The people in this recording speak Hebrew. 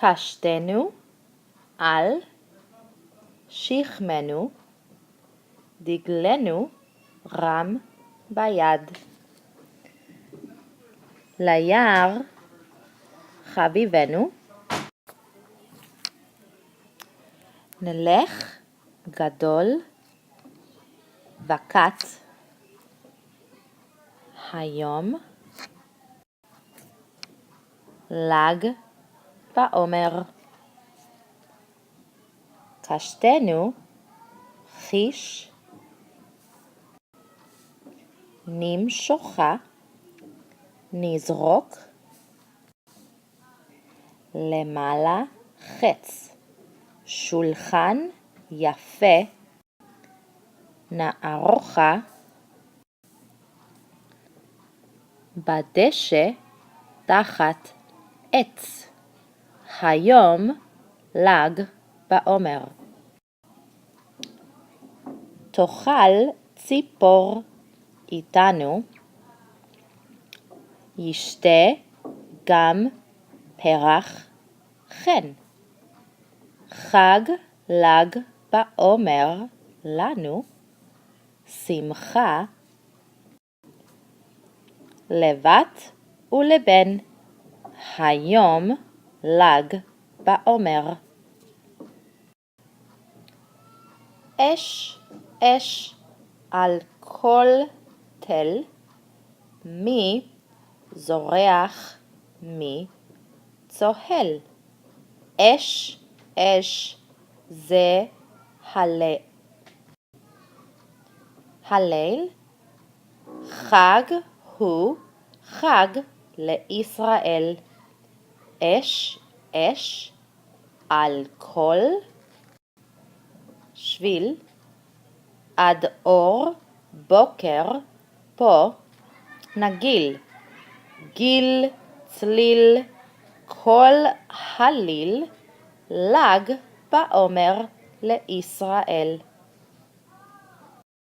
קשתנו על שכמנו, דגלנו רם ביד. ליער חביבנו, נלך גדול וקט, היום ל"ג בעומר. קשתנו חיש, נמשוכה, נזרוק, למעלה חץ, שולחן יפה, נערוכה, בדשא תחת עץ, היום ל"ג בעומר. תאכל ציפור איתנו, ישתה גם פרח חן. חג ל"ג בעומר לנו, שמחה לבת ולבן, היום ל"ג בעומר. אש אש על כל תל, מי זורח מי צוהל. אש אש זה הליל, חג הוא חג לישראל. אש אש על כל שביל, עד אור בוקר פה נגיל. גיל צליל כל הליל, ל"ג בעומר לישראל.